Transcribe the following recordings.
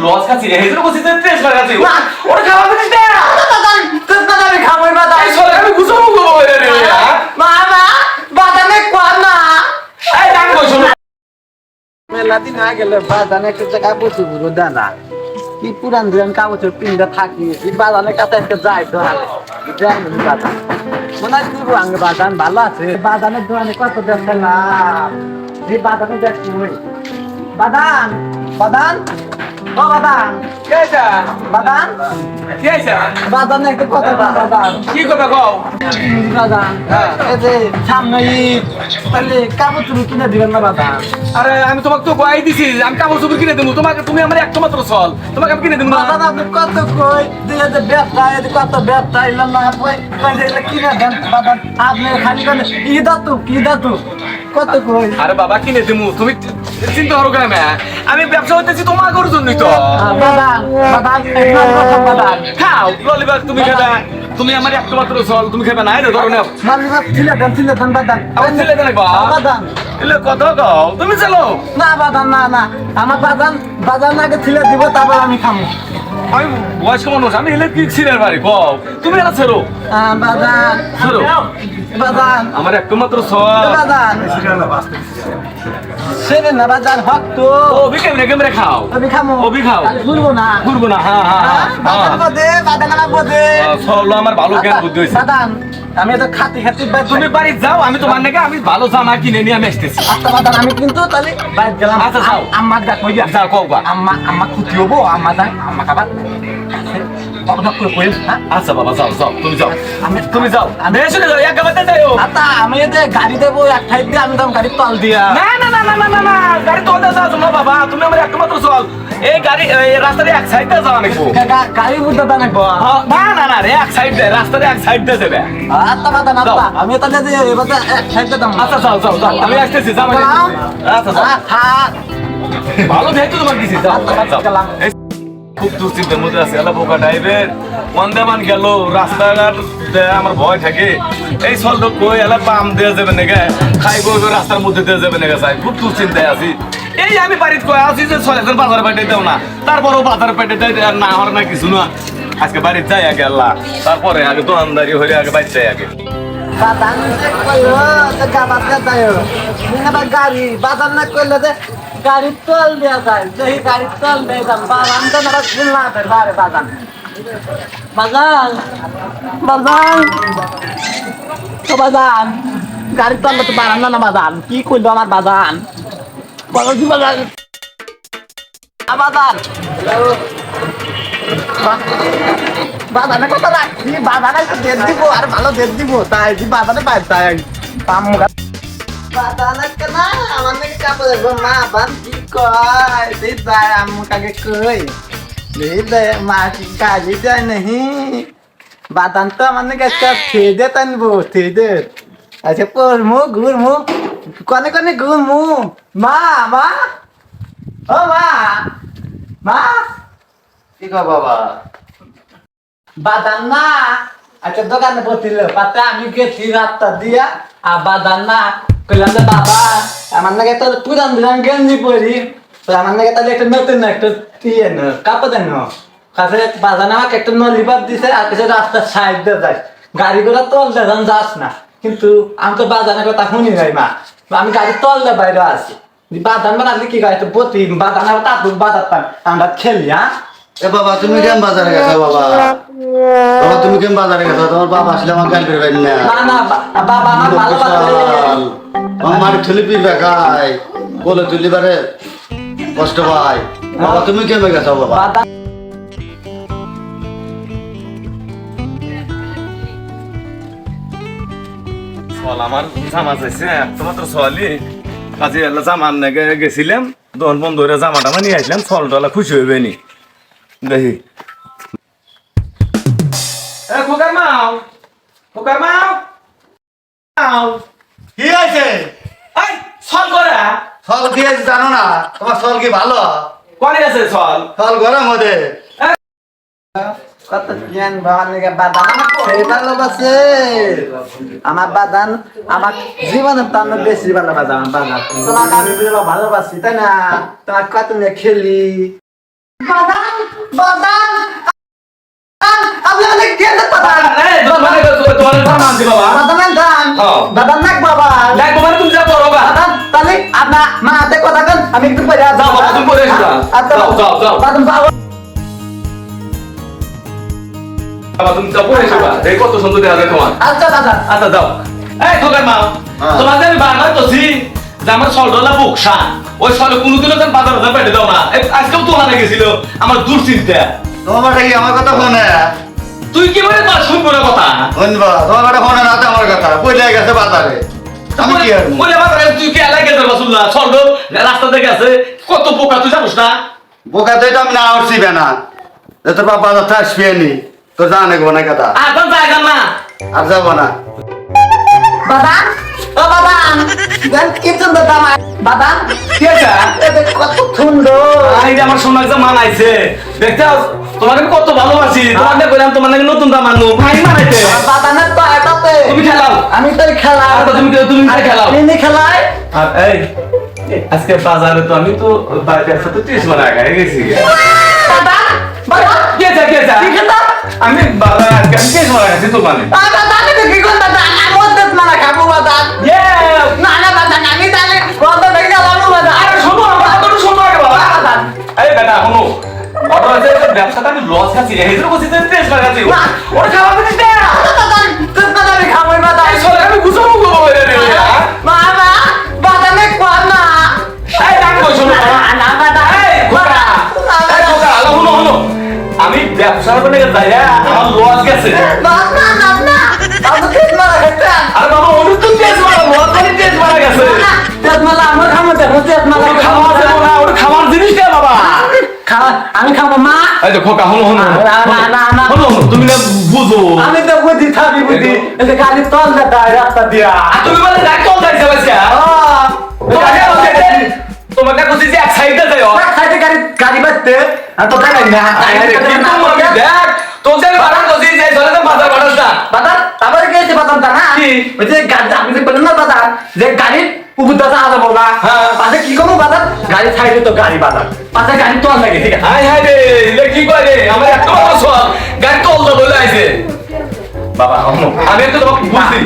Loss খাচ্ছি রে হেজুর বসে টেস্ট করে খাচ্ছি ওরে খাওয়া দিস না বাদান তুই না আমি খাবই বাদান এই সরে আমি গুছাবো গো রে মামা বাদানে কোয়া না এই ডান কইছো মেলা দিন হয়ে গেল বাদানে একটা জায়গা বসে বুঝো দাদা কি পুরান দিন কাগজের পিন্ডা থাকি এই বাদানের কাছে একটা যাই তো হালে যাই না বাদান মনে হয় তুই আঙ্গ বাদান ভালো আছে বাদানের দোকানে কত ব্যবসা লাভ এই বাদানে দেখছি বাদান বাদান ও বাদান কি হইছে বাদান কি হইছে বাদানে একটা কথা বাদান কি কথা কও বাদান এই যে সামনে ঈদ তাহলে কাপড় তুমি কিনে দিবেন না বাদান আরে আমি তোমাকে তো কই দিছি আমি কাপড় চোপড় কিনে দেবো তোমাকে তুমি আমার একটা মাত্র চল তোমাকে আমি কিনে দেবো না বাদান আপনি কত কই দিয়ে যে ব্যবসা এদি কত ব্যবসা এলাম না আপনি কইলে কিনে দেন বাদান আপনি খালি করে ঈদ তো কত কই আরে বাবা কিনে দেবো তুমি চিন্তা করো কেন আমি ব্যবসা করতেছি তোমার করার জন্যই তো বাদান বাদান বাদান খাও ললিবাগ তুমি খাবে তুমি আমার একটা মাত্র চল তুমি খাবে না এই ধরো না মালিবাদ ছিলে দেন বাদান আমার ছেলে জানে বাদান এলে কত কও তুমি চলো না বাদান না আমার বাদান আগে ছিলে দিব তারপর আমি খামু আমি বয়স্ক মানুষ আমি ইলেকট্রিক সিনের বাড়ি কও তুমি এটা ছেড়ো বাদান ছেড়ো বাদান আমার একটা মাত্র চল বাদান সেরে না বাদান হক তো ও বিকেমনে কেমনে খাও আমি খামু অভি খাও ঘুরবো না ঘুরবো না হ্যাঁ হ্যাঁ বাদান বদে বাদান আমার বদে চলো আমার ভালো জ্ঞান বুদ্ধি হয়েছে বাদান আমি তো খাতি তুমি বাড়ি যাও আমি তোমার নাকি আমি ভালো জামা কিনে নিয়ে আমি আসতেছি আচ্ছা বাদান আমি কিন্তু তাহলে বাইরে গেলাম আচ্ছা, যাও। আম্মা ডাক কইয়া যাও কও গা আম্মা খুঁটি হবো আম্মা যাই আম্মা খাবার আচ্ছা বাবা যাও যাও তুমি যাও তুমি যাও বেশি না যাও এক গাবাতে যাও আচ্ছা আমি যে গাড়ি দেবো এক ঠাই দিয়ে আমি তখন গাড়ি তল দিয়া না না না না না না না গাড়ি তো যাও তোমরা বাবা তুমি আমার একটা মাত্র চল এই গাড়ি এই রাস্তার এক সাইডে যাওয়া নাকি গাড়ি বুঝতে তা নাকবো না না না রে এক সাইড দে রাস্তার এক সাইড দে যাবে আচ্ছা বাদান আচ্ছা আমি তাহলে যে এবার এক ঠাই দাম আচ্ছা যাও যাও যাও আমি আসতেছি যাও আচ্ছা যাও ভালো দেখো তোমার দিছি যাও যাও এই খুব দুশ্চিন্তার মধ্যে আছে এলা বোকা ড্রাইভার ওয়ান্দামান গেল রাস্তাঘাট আমার ভয় থাকে এই সল্ট কই এলা বাম দেওয়া যাবে নাকি খাই বই রাস্তার মধ্যে দেওয়া যাবে নাকি চাই খুব দুশ্চিন্তায় আছি এই আমি বাড়িতে কয়ে আছি যে ৬০০০ বাজার পেটে দেও না তারপরও বাজার পেটে দেয় আর না হওয়ার না কিছু না আজকে বাড়িতে যাই আগে আল্লাহ তারপরে আগে দোকানদারি হয়ে আগে বাড়িতে যাই আগে বাদান কইলো তো গাবাতে যাইও না গাড়ি বাদান না কইলে যে গাড়ি তল দেয়া যায় সেই গাড়ি তল দেয়া যাম বাদান তো না খুলনা ধরে বাদান বাদান বাদান তো বাদান গাড়ি তল তো বাদান না বাদান কি কইলো আমার বাদান বলো কি বাদান বাদান বাদানে কত রাখছি বাদানে তো দেড় দিব আর ভালো দেড় দিব তাই কি বাদানে পাই তাই পাম বাদানে কেনা আমার নাকি কাপড় দেবো মা বান কি কয় দিই যায় আম্মু কাকে কই দিই যায় মা কি কাজে যায় নাহি বাদান তো আমার নাকি একটা থেদে টানবো থেদে আচ্ছা পড়মু ঘুরমু কনে কনে ঘুরমু মা মা ও মা মা কি কর বাবা বাদান না আচ্ছা দোকানে বসছিল পাতা আমি গেছি রাস্তা দিয়া আর বাদান না কইলাম যে বাবা আমার নাকি তো পুরান দিলাম গেঞ্জি পরি তো আমার নাকি তাহলে একটা নতুন একটা দিয়ে না কাপড় দেন কাছে বাদান আমাকে একটা নলিবাদ দিছে আর কিছু রাস্তার সাইড দিয়ে যাই গাড়ি করে তল দেন যাস না কিন্তু আমি তো বাদানের কথা শুনি নাই মা আমি গাড়ি তল দিয়ে বাইরে আছি বাদান বানালে কি গাড়ি তো বতি বাদান আর তাতুক বাদাত পান আমরা খেলি হ্যাঁ এ বাবা তুমি কেন বাজারে গেছো বাবা বাবা তুমি কেন বাজারে গেছো তোমার বাবা আসলে আমার গাল বের না না না বাবা আমার ভালো আমার ঠুলি পিবে খাই বলে তুলি বারে কষ্ট পাই বাবা তুমি কেন গেছো বাবা চল আমার জামা চাইছে একমাত্র চলি কাজে এলা জামা নাকি গেছিলাম দোকান বন্ধ হয়ে জামাটা নিয়ে আসলাম চল টলা খুশি হইবে নি দেখি খোকার মাও খোকার মাও কি আছে এই চল করে ফল কি আছে জানো না তোমার ফল কি ভালো কোনে গেছে চল ফল গরম মধ্যে কত জ্ঞান বাবাকে বাদান সেই ভালোবাসে আমার বাদান আমার জীবনের তার বেশি ভালোবাসে আমার বাদান তোমাকে আমি ভালোবাসি তাই না তোমার কত নিয়ে খেলি বাদাম বাদাম আপনি অনেক গেলে বাদাম এই তোমার সামান দি বাবা বাদামের দাম হ্যাঁ। বাদাম নাক বাবা লাগবো মানে তুমি যা করো গা বাদাম তাহলে আপনার মা হাতে কথা কন আমি একটু পরে আসবো যাও বাবা, তুমি পরে এসো গা। যাও। বাদাম পাবো বাবা তুমি যা পরে এসো গা। এই কত সুন্দর দেখা যায় তোমার আচ্ছা দাদা আচ্ছা যাও এই খোকার মা হ্যাঁ। তোমাদের আমি বারবার কইছি যে আমার সলডলা বুকসা ওই সলে কোনোদিনও যেন বাজারে পেটে দাও না আজকেও তো ওখানে গেছিল আমার দুশ্চিন্তা তোমার বেটা কি আমার কথা শোনে তুই কি বলে তোর শুনবো না কথা শুনবা তোমার বেটা শোনে না তো আমার কথা পয়লা গেছে বাজারে আমি কি আর বলে বাজারে তুই কি এলাই গেছে রসুল্লাহ সলড রাস্তা থেকে আছে কত পোকা তুই জানিস না বোকা তো এটা আমি না উঠছি না যে তোর বাবা বাজার থেকে আসবে নি তোর জানে গো না কথা আর কোন জায়গা না আর যাবো না বাদাম ও বাদাম গান কি সুন্দর দাম বাদাম কি আছে এটা কত সুন্দর এই যে আমার সোনা একদম মানাইছে দেখতে তোমাকে আমি কত ভালোবাসি তোমাকে বললাম তোমার নাকি নতুন দাম আনবো ভাই মানাইছে বাদামের তো এটাতে তুমি খেলাও আমি তো খেলা আচ্ছা, তুমি খেলাও তিনি খেলায় আর এই আজকে বাজারে তো আমি তো বাজার সাথে 30 মানে আগে গেছি বাদাম বাদাম কি আছে কি খেলা আমি বাজারে আজকে 30 মানে গেছি তো মানে বাদাম আমি কি করব বাদাম আমি ওদের মারা খাবো বাদাম ইয়ে না না বাদাম আমি তাহলে কত টাকা লাগাবো বাদাম আরে শোনো আমার কথা শোনো আগে বাবা বাদাম এই বেটা শোনো অর্ডার আছে ব্যবসাটা আমি লস খাচ্ছি এই জন্য বলছি 30 মানে গেছি ওরে খাওয়া দিস না বাদাম তুই বাদাম আমি খাবো বাদাম এই সরে আমি গুছাবো গো রে মামা বাদামে কম না এই ডাকো শোনো না বাদাম এই খোকা এই খোকা আলো হলো আমি ব্যবসার করে যাই আমার লস গেছে না না না না আমি ঠিক মারা খেতে আর বাবা ওর তো তেজ মারা লস মানে তেজ মারা গেছে তেজমালা আমার খামো তেজমালা খাওয়া যাবে না ওর খাওয়ার জিনিস কে বাবা আমি খাবো মা এই তো খোকা হলো না, না, না। তুমি না বুঝো আমি তো বুদ্ধি থাকি বুদ্ধি এটা গাড়ি তল দেয় রাস্তা দিয়া আর তুমি বলে যাই চল যাইছে বাচ্চা তোমাকে বলছি যে এক সাইডে যাও সাইডে গাড়ি গাড়ি বাজতে আর তো তাই না কিন্তু আমি দেখ তো যে ভাড়া করছি যে চলে তো বাজার বাড়াস না বাদাম তারপরে গেছে বাদামটা না কি? ওই যে গাড়ি আপনি যে বললেন না বাদাম যে গাড়ির উপরটা আসা বলা হ্যাঁ। পাশে কি করবো বাদাম গাড়ি সাইডে তো গাড়ি বাদাম পাশে গাড়ি তল লাগে ঠিক আছে হাই হাই রে এটা কি করে আমার এত বড় সব গাড়ি তলদা বলে আইছে বাবা আমি তো তোমাকে বুঝছি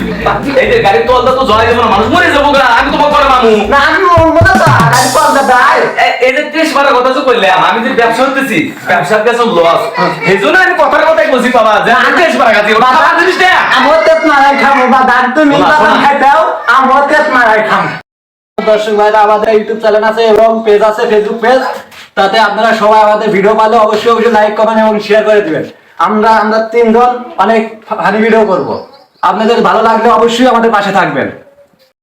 এই যে গাড়ি তলদা তো জয় দেব না মানুষ মরে যাবো গা আমি তোমাকে করে মামু না আমি বলবো না তো গাড়ি তল দেয় এই যে 30 মারা কথা তো কইলাম আমি যে ব্যবসা করতেছি ব্যবসার কাছে লস এই জন্য আমি কথার কথাই বলছি বাবা যে আমি 30 মারা গেছি ওটা খারাপ জিনিস না আমার তেত মারাই খাবো বাদাম তুমি বাদাম খাইতাও আমার তেত মারাই খাবো দর্শক ভাইরা আমাদের ইউটিউব চ্যানেল আছে এবং পেজ আছে ফেসবুক পেজ তাতে আপনারা সবাই আমাদের ভিডিও পালে অবশ্যই লাইক কমেন্ট এবং শেয়ার করে দিবেন আমরা তিনজন অনেক ফানি ভিডিও করব আপনাদের ভালো লাগলে অবশ্যই আমাদের পাশে থাকবেন।